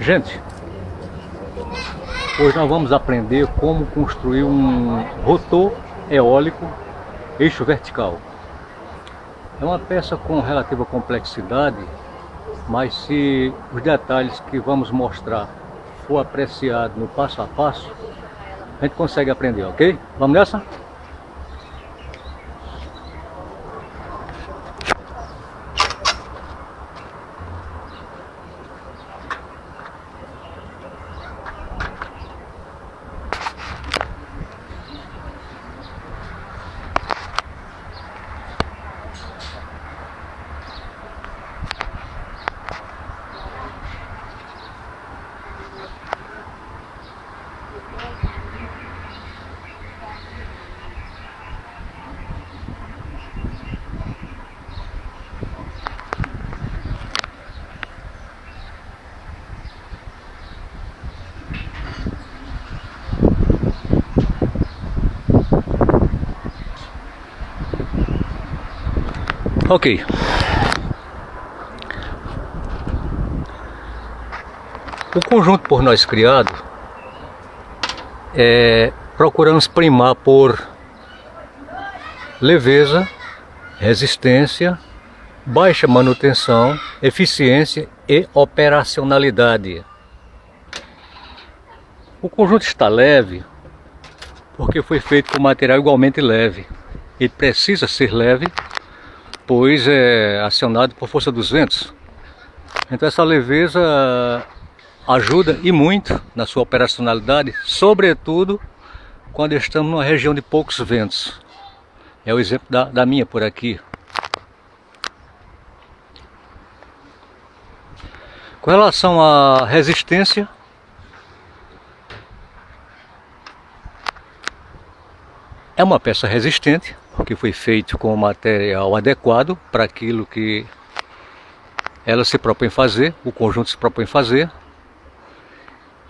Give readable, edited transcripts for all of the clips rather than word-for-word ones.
Gente, hoje nós vamos aprender como construir um rotor eólico eixo vertical. É uma peça com relativa complexidade, mas se os detalhes que vamos mostrar for apreciado no passo a passo, a gente consegue aprender, ok? Vamos nessa? Ok. O conjunto por nós criado procuramos primar por leveza, resistência, baixa manutenção, eficiência e operacionalidade. O conjunto está leve porque foi feito com material igualmente leve. Ele precisa ser leve, pois é acionado por força dos ventos. Então essa leveza ajuda e muito na sua operacionalidade, sobretudo quando estamos numa região de poucos ventos. É o exemplo da minha por aqui. Com relação à resistência, é uma peça resistente, porque foi feito com material adequado para aquilo que ela se propõe fazer, o conjunto se propõe fazer.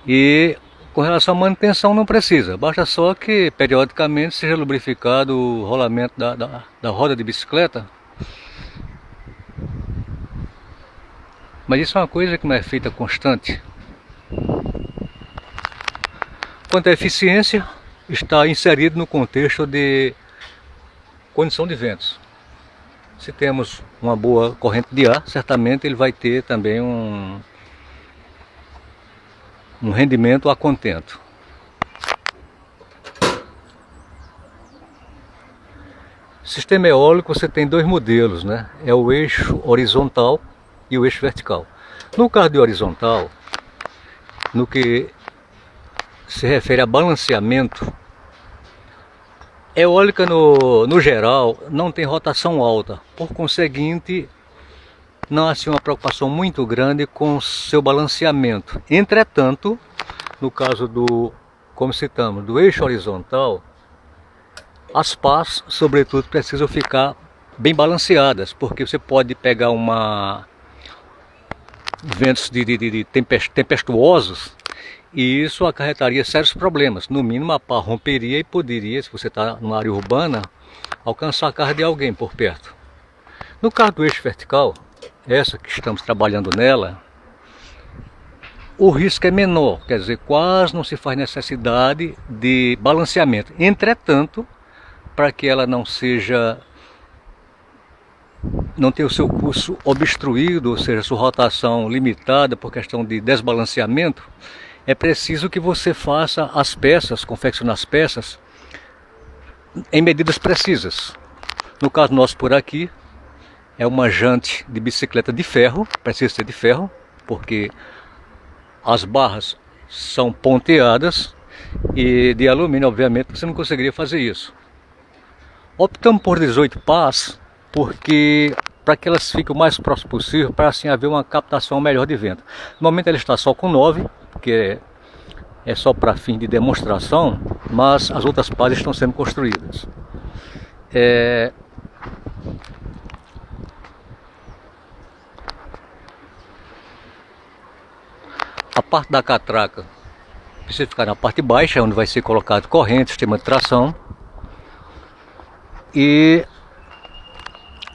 E com relação à manutenção não precisa, basta só que periodicamente seja lubrificado o rolamento da roda de bicicleta. Mas isso é uma coisa que não é feita constante. Quanto à eficiência, está inserido no contexto de condição de ventos. Se temos uma boa corrente de ar, certamente ele vai ter também um rendimento a contento. Sistema eólico você tem dois modelos, né? É o eixo horizontal e o eixo vertical. No caso de horizontal, no que se refere a balanceamento, eólica no geral não tem rotação alta, por conseguinte não há assim uma preocupação muito grande com seu balanceamento. Entretanto, no caso como citamos, do eixo horizontal, as pás, sobretudo, precisam ficar bem balanceadas, porque você pode pegar ventos tempestuosos e isso acarretaria sérios problemas. No mínimo a pá romperia e poderia, se você está numa área urbana, alcançar a casa de alguém por perto. No caso do eixo vertical, essa que estamos trabalhando nela, o risco é menor, quer dizer, quase não se faz necessidade de balanceamento. Entretanto, para que ela não tenha o seu curso obstruído, ou seja, sua rotação limitada por questão de desbalanceamento, é preciso que você faça as peças, confeccione as peças em medidas precisas. No caso nosso por aqui, é uma jante de bicicleta de ferro, precisa ser de ferro, porque as barras são ponteadas, e de alumínio, obviamente, você não conseguiria fazer isso. Optamos por 18 pás, porque para que elas fiquem o mais próximo possível, para assim haver uma captação melhor de vento. No momento ela está só com 9, que é só para fim de demonstração, mas as outras pás estão sendo construídas. A parte da catraca precisa ficar na parte baixa, onde vai ser colocado corrente, sistema de tração. E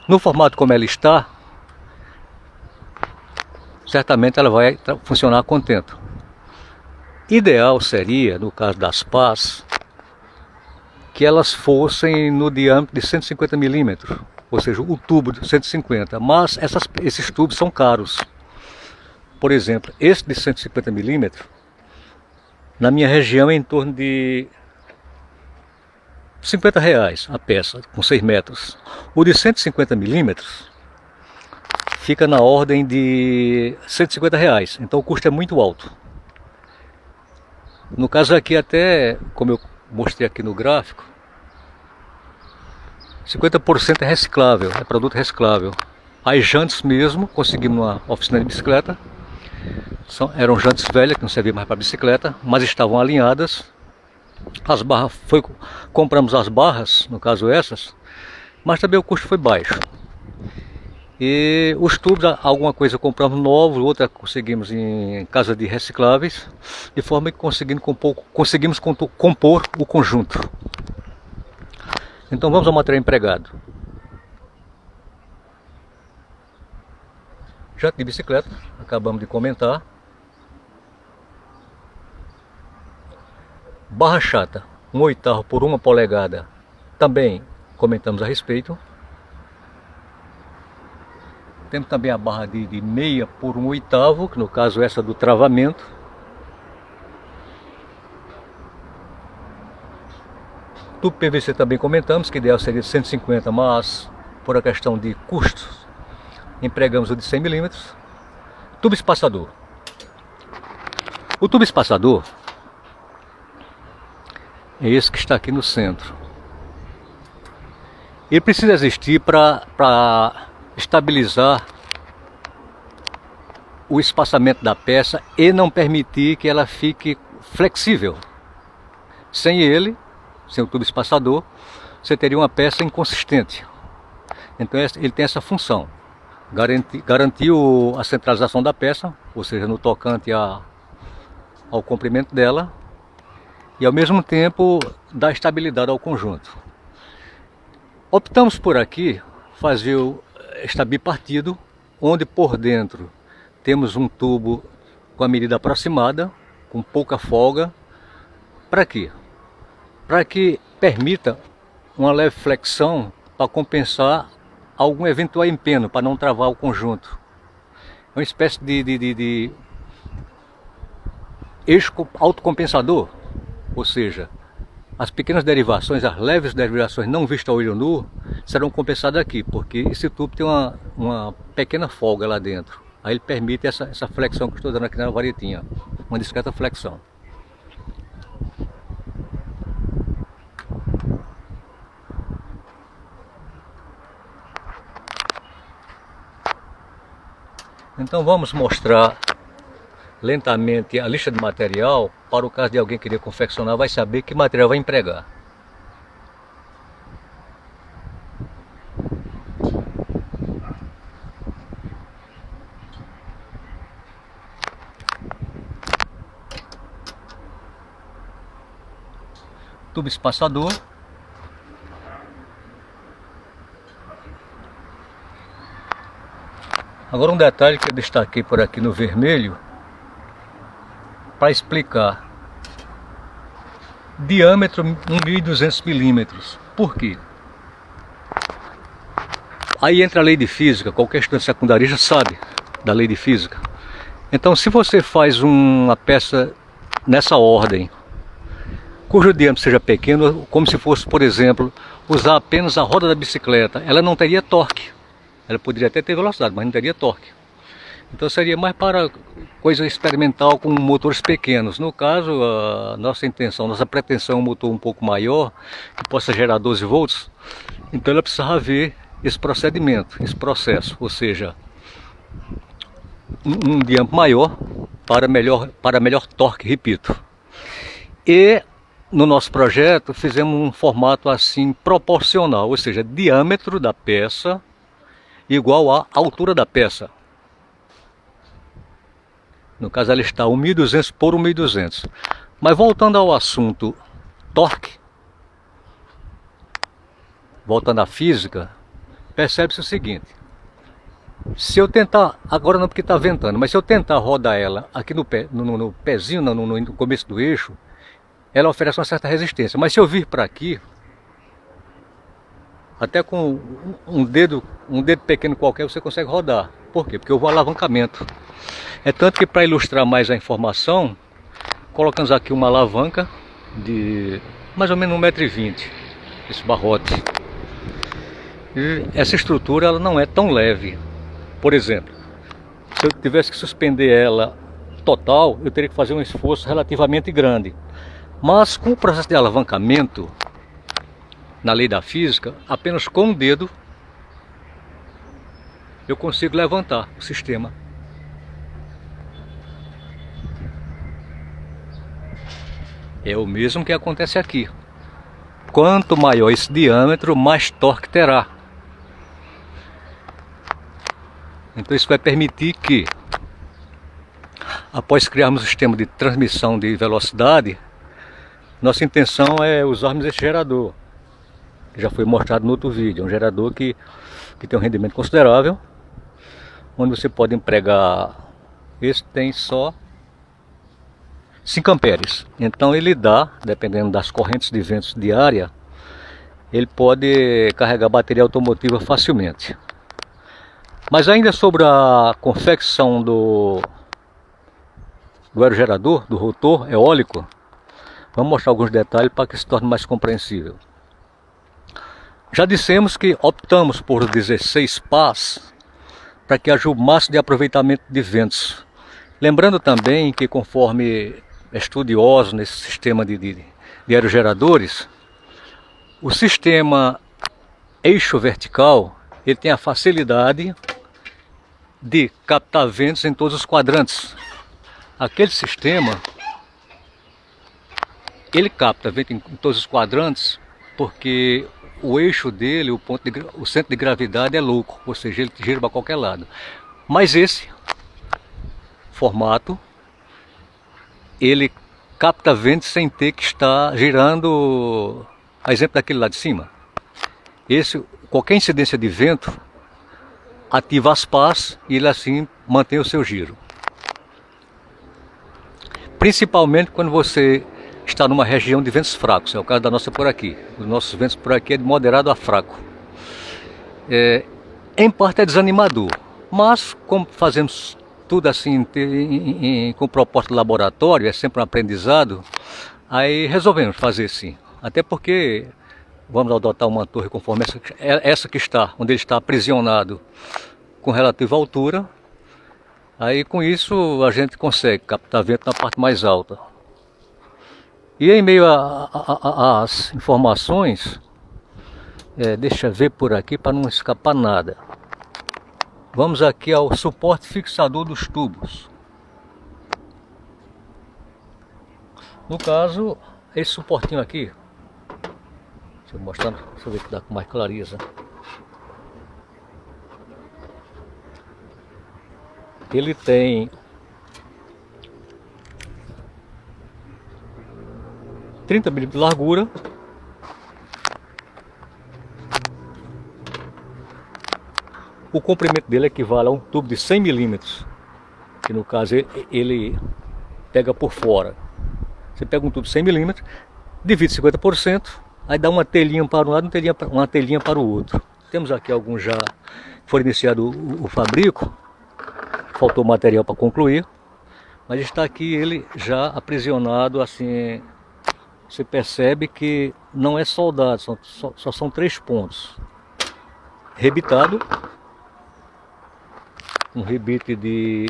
no formato como ela está, certamente ela vai funcionar a contento. Ideal seria, no caso das pás, que elas fossem no diâmetro de 150 milímetros, ou seja, o tubo de 150, mas esses tubos são caros. Por exemplo, esse de 150 milímetros, na minha região é em torno de R$ 50 a peça, com 6 metros. O de 150 milímetros fica na ordem de R$ 150, então o custo é muito alto. No caso aqui até, como eu mostrei aqui no gráfico, 50% é reciclável, é produto reciclável. As jantes mesmo, conseguimos numa oficina de bicicleta, eram jantes velhas que não serviam mais para bicicleta, mas estavam alinhadas. As barras, compramos as barras, no caso essas, mas também o custo foi baixo. E os tubos, alguma coisa compramos novos, outra conseguimos em casa de recicláveis, de forma que conseguimos compor o conjunto. Então vamos ao material empregado. Jante de bicicleta, acabamos de comentar. Barra chata, 1/8 por 1 polegada, também comentamos a respeito. Temos também a barra de meia por 1/8, que no caso essa do travamento. Tubo PVC também comentamos, que ideal seria de 150, mas por a questão de custos, empregamos o de 100 milímetros. Tubo espaçador. O tubo espaçador é esse que está aqui no centro. Ele precisa existir para estabilizar o espaçamento da peça e não permitir que ela fique flexível. Sem ele, sem o tubo espaçador, você teria uma peça inconsistente. Então ele tem essa função, garantir a centralização da peça, ou seja, no tocante ao comprimento dela, e ao mesmo tempo dar estabilidade ao conjunto. Optamos por aqui fazer esta bipartido, onde por dentro temos um tubo com a medida aproximada, com pouca folga. Para quê? Para que permita uma leve flexão para compensar algum eventual empeno, para não travar o conjunto. É uma espécie de eixo autocompensador, ou seja, as pequenas derivações, as leves derivações não vistas a olho nu, serão compensadas aqui, porque esse tubo tem uma pequena folga lá dentro. Aí ele permite essa flexão que eu estou dando aqui na varetinha, uma discreta flexão. Então vamos mostrar lentamente a lista de material, para o caso de alguém querer confeccionar, vai saber que material vai empregar. Tubo espaçador. Agora um detalhe que eu destaquei por aqui no vermelho, para explicar. Diâmetro 1.200 milímetros. Por quê? Aí entra a lei de física, qualquer estudante secundarista sabe da lei de física. Então se você faz uma peça nessa ordem, cujo diâmetro seja pequeno, como se fosse, por exemplo, usar apenas a roda da bicicleta, ela não teria torque. Ela poderia até ter velocidade, mas não teria torque. Então seria mais para coisa experimental com motores pequenos. No caso, a nossa intenção, nossa pretensão é um motor um pouco maior, que possa gerar 12 volts. Então ela precisava ver esse procedimento, esse processo, ou seja, um diâmetro maior para melhor torque, repito. E no nosso projeto fizemos um formato assim proporcional, ou seja, diâmetro da peça igual à altura da peça. No caso ela está 1.200 por 1.200. Mas voltando ao assunto torque, voltando à física, percebe-se o seguinte: Se eu tentar, agora não porque está ventando, mas se eu tentar rodar ela aqui no, pé, no pezinho, no começo do eixo, ela oferece uma certa resistência. Mas se eu vir para aqui, até com um dedo pequeno qualquer você consegue rodar. Por quê? Porque eu vou alavancamento. É tanto que para ilustrar mais a informação, colocamos aqui uma alavanca de mais ou menos 1,20 m, esse barrote. E essa estrutura ela não é tão leve. Por exemplo, se eu tivesse que suspender ela total, eu teria que fazer um esforço relativamente grande. Mas com o processo de alavancamento, na lei da física, apenas com um dedo eu consigo levantar o sistema. É o mesmo que acontece aqui. Quanto maior esse diâmetro, mais torque terá. Então isso vai permitir que, após criarmos um sistema de transmissão de velocidade, nossa intenção é usarmos esse gerador, que já foi mostrado no outro vídeo. É um gerador que tem um rendimento considerável, onde você pode empregar, esse tem só 5 amperes. Então ele dá, dependendo das correntes de ventos diária, ele pode carregar bateria automotiva facilmente. Mas ainda sobre a confecção do aerogerador, do rotor eólico, vamos mostrar alguns detalhes para que se torne mais compreensível. Já dissemos que optamos por 16 pás para que haja o máximo de aproveitamento de ventos. Lembrando também que, conforme estudiosos nesse sistema de aerogeradores, o sistema eixo vertical ele tem a facilidade de captar ventos em todos os quadrantes. Aquele sistema ele capta vento em todos os quadrantes porque o eixo dele, o centro de gravidade é louco, ou seja, ele gira para qualquer lado. Mas esse formato ele capta vento sem ter que estar girando, a exemplo daquele lá de cima. Qualquer incidência de vento ativa as pás e ele assim mantém o seu giro. Principalmente quando você está numa região de ventos fracos, é o caso da nossa por aqui. Os nossos ventos por aqui é de moderado a fraco. Em parte é desanimador, mas como fazemos tudo assim com proposta de laboratório, é sempre um aprendizado, aí resolvemos fazer sim. Até porque vamos adotar uma torre conforme essa que está, onde ele está aprisionado com relativa altura. Aí com isso a gente consegue captar vento na parte mais alta. E em meio às informações, deixa eu ver por aqui para não escapar nada. Vamos aqui ao suporte fixador dos tubos. No caso, esse suportinho aqui, deixa eu mostrar, deixa eu ver que dá com mais clareza. Ele tem 30 mm de largura, o comprimento dele equivale a um tubo de 100 mm, que no caso ele pega por fora. Você pega um tubo de 100 mm, divide 50%, aí dá uma telhinha para um lado e uma telhinha para o outro. Temos aqui alguns já, foi iniciado o fabrico, faltou material para concluir, mas está aqui ele já aprisionado assim. Você percebe que não é soldado, só são 3 pontos. Rebitado, um rebite de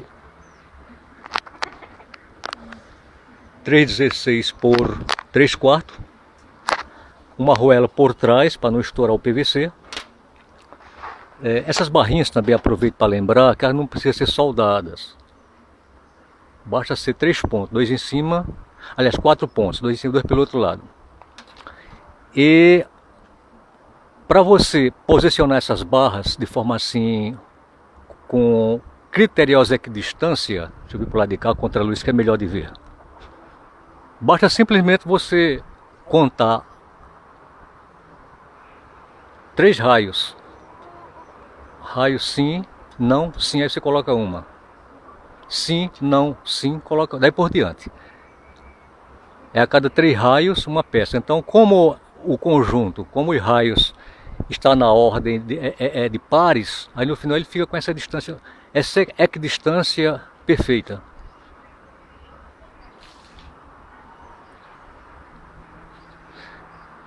3,16 por 3/4, uma arruela por trás para não estourar o PVC. Essas barrinhas também aproveito para lembrar que elas não precisam ser soldadas. Basta ser 3 pontos, 2 em cima, aliás 4 pontos, 2 em cima e 2 pelo outro lado. E para você posicionar essas barras de forma assim, com criteriosa equidistância, deixa eu vir para o lado de cá contra a luz que é melhor de ver. Basta simplesmente você contar 3 raios. Raio sim, não, sim, aí você coloca uma. Sim, não, sim, coloca, daí por diante. É a cada 3 raios uma peça. Então, como o conjunto, como os raios está na ordem de pares, aí no final ele fica com essa equidistância perfeita.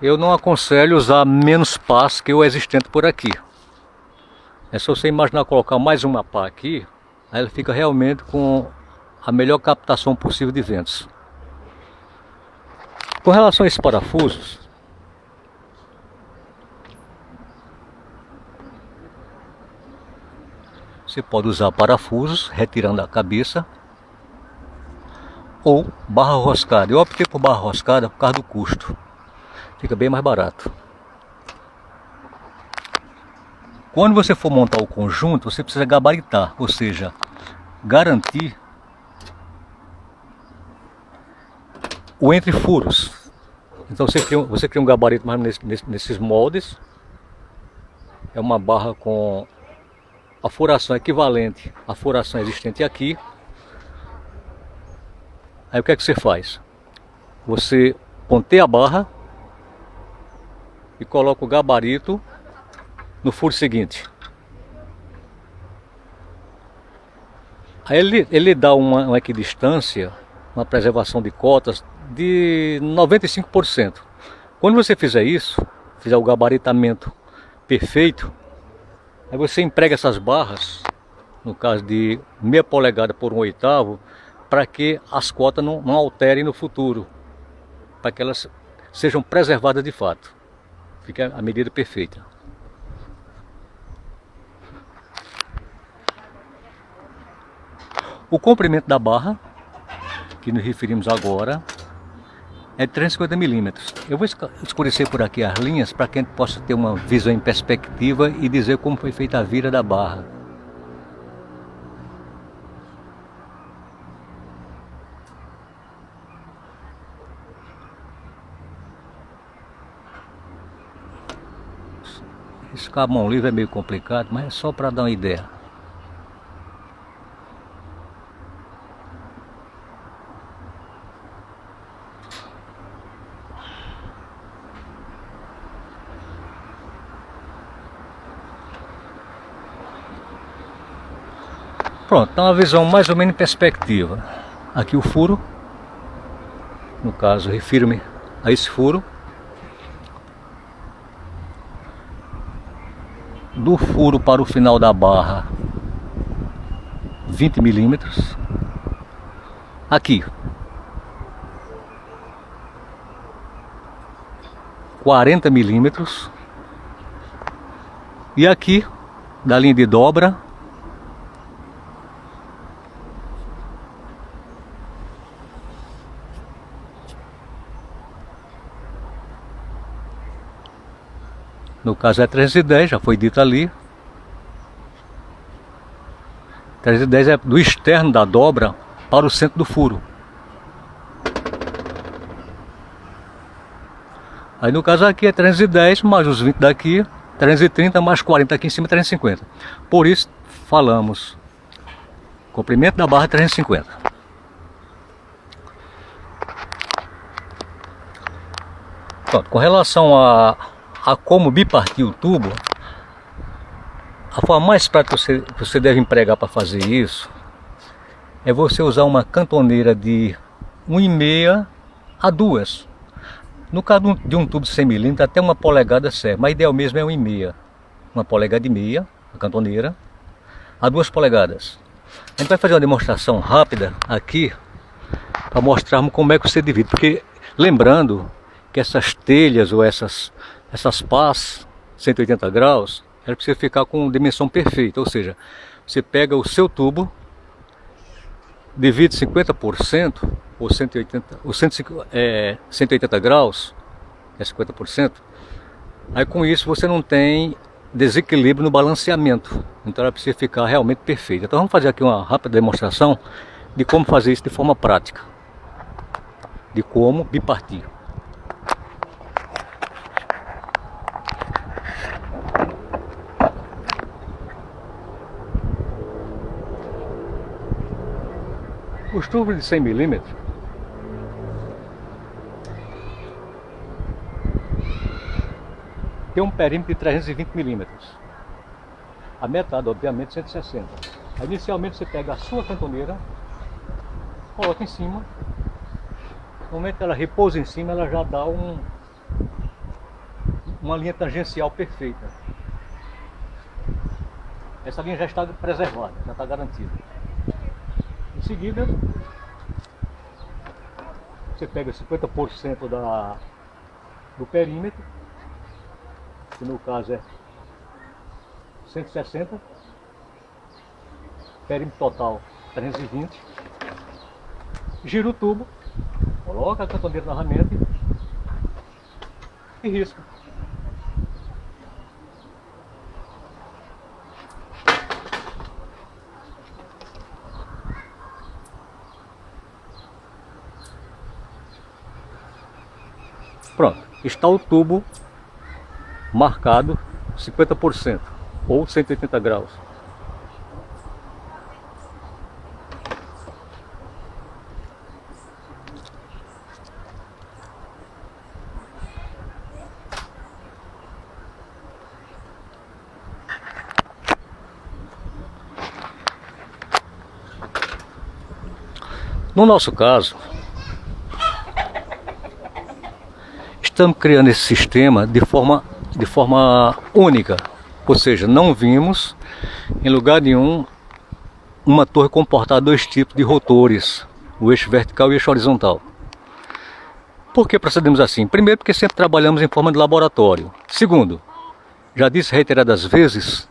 Eu não aconselho usar menos pás que o existente por aqui. É só você imaginar colocar mais uma pá aqui, aí ela fica realmente com a melhor captação possível de ventos. Com relação a esses parafusos, você pode usar parafusos retirando a cabeça ou barra roscada. Eu optei por barra roscada por causa do custo. Fica bem mais barato. Quando você for montar o conjunto, você precisa gabaritar, ou seja, garantir o entre furos. Então você cria um gabarito mais nesses moldes. É uma barra com a furação equivalente à furação existente aqui. Aí o que é que você faz? Você ponteia a barra e coloca o gabarito no furo seguinte. Aí ele dá uma equidistância, uma preservação de cotas de 95%. Quando você fizer isso, fizer o gabaritamento perfeito, aí você emprega essas barras, no caso de meia polegada por 1/8, para que as cotas não alterem no futuro, para que elas sejam preservadas de fato. Fica a medida perfeita. O comprimento da barra, que nos referimos agora, é 350 milímetros. Eu vou escurecer por aqui as linhas para que a gente possa ter uma visão em perspectiva e dizer como foi feita a vira da barra. Isso com a mão livre é meio complicado, mas é só para dar uma ideia. Pronto, então uma visão mais ou menos em perspectiva. Aqui o furo, no caso refiro-me a esse furo. Do furo para o final da barra, 20 milímetros. Aqui, 40 milímetros. E aqui, da linha de dobra, no caso é 310, já foi dito ali. 310 é do externo da dobra para o centro do furo. Aí no caso aqui é 310 mais os 20 daqui, 330 mais 40 aqui em cima, 350. Por isso falamos, comprimento da barra 350. Pronto, com relação a como bipartir o tubo, a forma mais prática que você deve empregar para fazer isso é você usar uma cantoneira de 1,5 a 2. No caso de um tubo de 100 milímetros, até 1 polegada serve, mas ideal mesmo é 1,5. 1 polegada e meia, a cantoneira, a 2 polegadas. A gente vai fazer uma demonstração rápida aqui para mostrarmos como é que você divide, porque lembrando que essas telhas ou essas pás 180 graus, ela precisa ficar com dimensão perfeita, ou seja, você pega o seu tubo, divide 50%, ou 180 graus, é 50%, aí com isso você não tem desequilíbrio no balanceamento, então ela precisa ficar realmente perfeita. Então vamos fazer aqui uma rápida demonstração de como fazer isso de forma prática, de como bipartir. Os tubos de 100 milímetros tem um perímetro de 320 milímetros. A metade, obviamente, 160. Aí, inicialmente você pega a sua cantoneira, coloca em cima. No momento que ela repousa em cima, ela já dá uma linha tangencial perfeita. Essa linha já está preservada, já está garantida. Em seguida, você pega 50% do perímetro, que no caso é 160, perímetro total 320, gira o tubo, coloca a cantoneira novamente e risca. Pronto, está o tubo marcado 50% ou 180 graus. No nosso caso, estamos criando esse sistema de forma única, ou seja, não vimos em lugar nenhum uma torre comportar dois tipos de rotores, o eixo vertical e o eixo horizontal. Por que procedemos assim? Primeiro, porque sempre trabalhamos em forma de laboratório. Segundo, já disse reiteradas vezes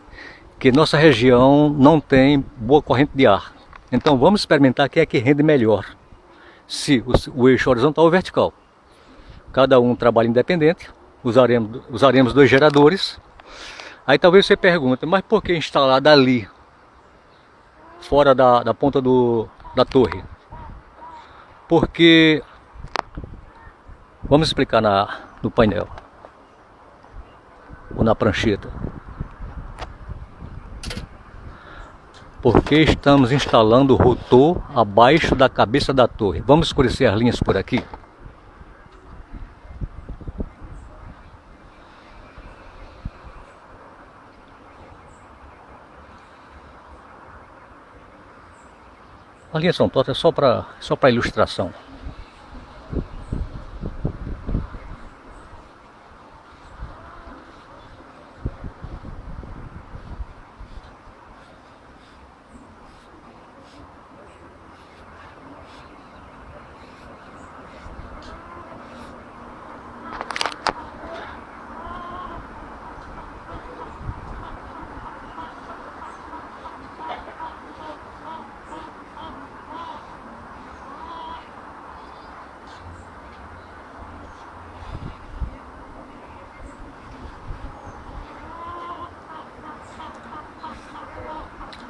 que nossa região não tem boa corrente de ar. Então vamos experimentar quem é que rende melhor, se o eixo horizontal ou vertical. Cada um trabalha independente, usaremos dois geradores. Aí talvez você pergunte, mas por que instalado ali, fora da ponta da torre? Porque, vamos explicar no painel, ou na prancheta. Porque estamos instalando o rotor abaixo da cabeça da torre. Vamos escurecer as linhas por aqui. As linhas são tortas só para ilustração.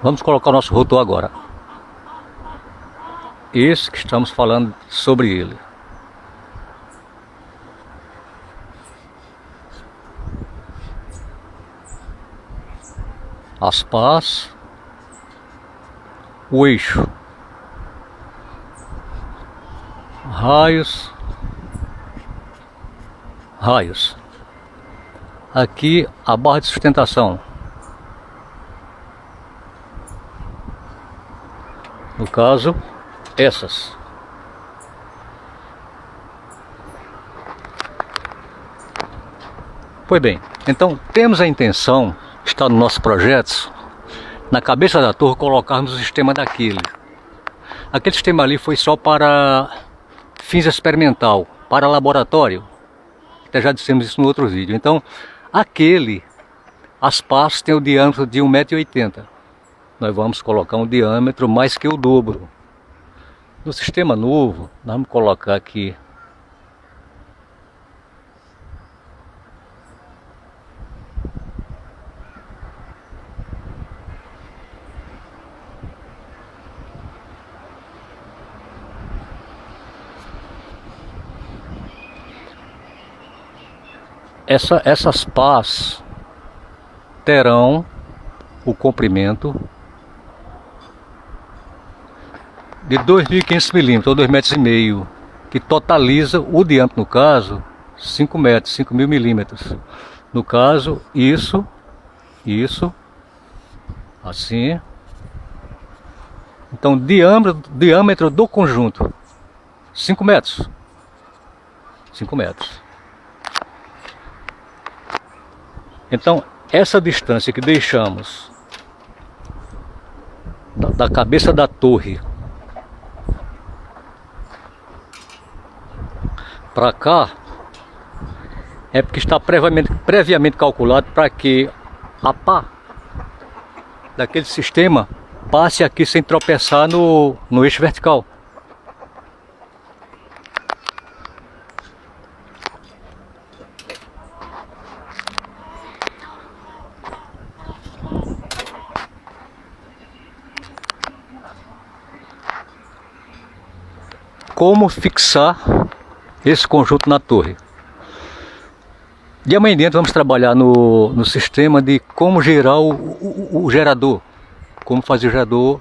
Vamos colocar o nosso rotor agora. Esse que estamos falando sobre ele. As pás, o eixo, raios, aqui a barra de sustentação, no caso essas. Pois bem, então temos a intenção, está no nosso projeto, na cabeça da torre colocarmos o sistema daquele. Aquele sistema ali foi só para fins experimental, para laboratório. Até já dissemos isso no outro vídeo. Então, aquele, as pás têm o diâmetro de 1,80 m. Nós vamos colocar um diâmetro mais que o dobro. No sistema novo, nós vamos colocar aqui essas pás terão o comprimento de 2.500 milímetros, ou 2,5 metros, que totaliza o diâmetro, no caso, 5 metros, 5.000 milímetros. No caso, isso, assim. Então, diâmetro do conjunto, 5 metros. 5 metros. Então, essa distância que deixamos da cabeça da torre para cá é porque está previamente calculado para que a pá daquele sistema passe aqui sem tropeçar no eixo vertical. Como fixar esse conjunto na torre? De amanhã em diante vamos trabalhar no sistema de como gerar o gerador, como fazer o gerador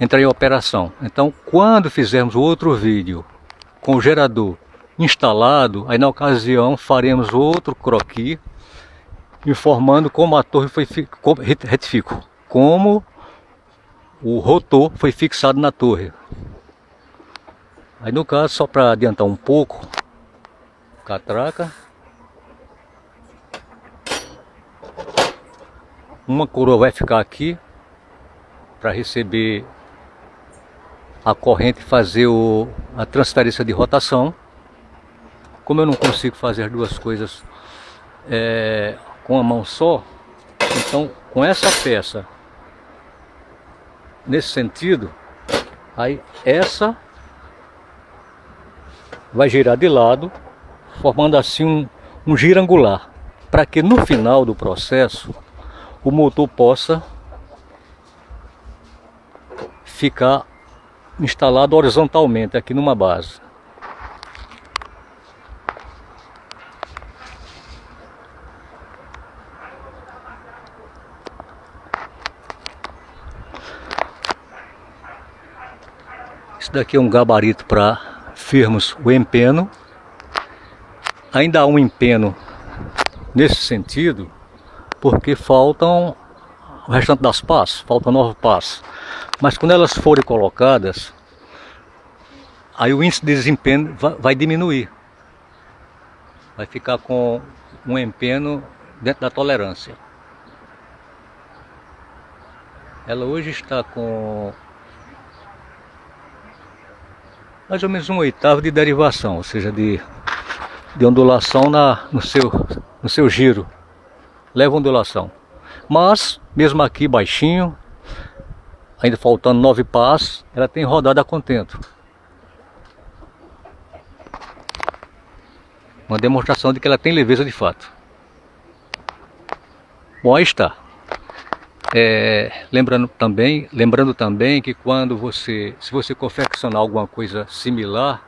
entrar em operação. Então, quando fizermos outro vídeo com o gerador instalado, aí na ocasião faremos outro croquis informando como a torre foi como o rotor foi fixado na torre. Aí no caso, só para adiantar um pouco, catraca, uma coroa vai ficar aqui para receber a corrente e fazer a transferência de rotação. Como eu não consigo fazer as duas coisas com a mão só, então com essa peça nesse sentido, aí essa vai girar de lado, formando assim um giro angular, para que no final do processo o motor possa ficar instalado horizontalmente aqui numa base. Isso daqui é um gabarito para firmos o empeno. Ainda há um empeno nesse sentido, porque faltam o restante das pás, faltam 9 pás. Mas quando elas forem colocadas, aí o índice de desempenho vai diminuir. Vai ficar com um empeno dentro da tolerância. Ela hoje está com mais ou menos 1/8 de derivação, ou seja, de ondulação no seu giro. Leva ondulação. Mas, mesmo aqui baixinho, ainda faltando 9 pás, ela tem rodado a contento. Uma demonstração de que ela tem leveza de fato. Bom, aí está. Lembrando também que se você confeccionar alguma coisa similar,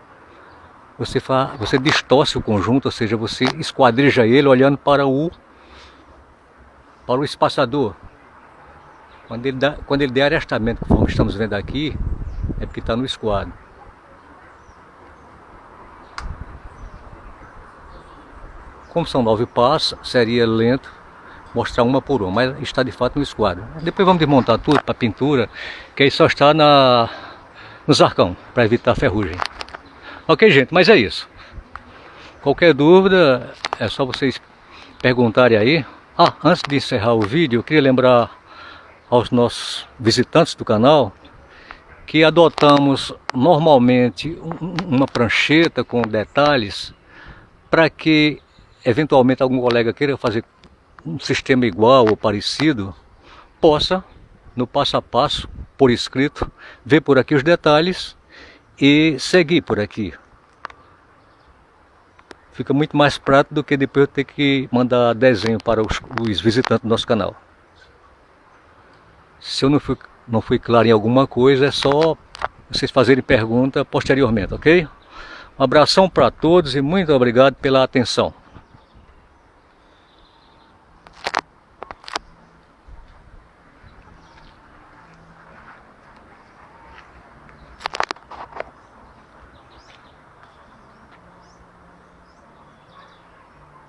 você distorce o conjunto, ou seja, você esquadrija ele olhando para o espaçador. Quando ele der arrestamento, conforme estamos vendo aqui, é porque está no esquadro. Como são 9 pás, seria lento mostrar uma por uma, mas está de fato no esquadro. Depois vamos desmontar tudo para pintura, que aí só está nos arcão, para evitar ferrugem. Ok, gente, mas é isso. Qualquer dúvida, é só vocês perguntarem aí. Antes de encerrar o vídeo, eu queria lembrar aos nossos visitantes do canal que adotamos normalmente uma prancheta com detalhes para que eventualmente algum colega queira fazer um sistema igual ou parecido, possa, no passo a passo, por escrito, ver por aqui os detalhes e seguir por aqui. Fica muito mais prático do que depois eu ter que mandar desenho para os visitantes do nosso canal. Se eu não fui claro em alguma coisa, é só vocês fazerem pergunta posteriormente, ok? Um abração para todos e muito obrigado pela atenção.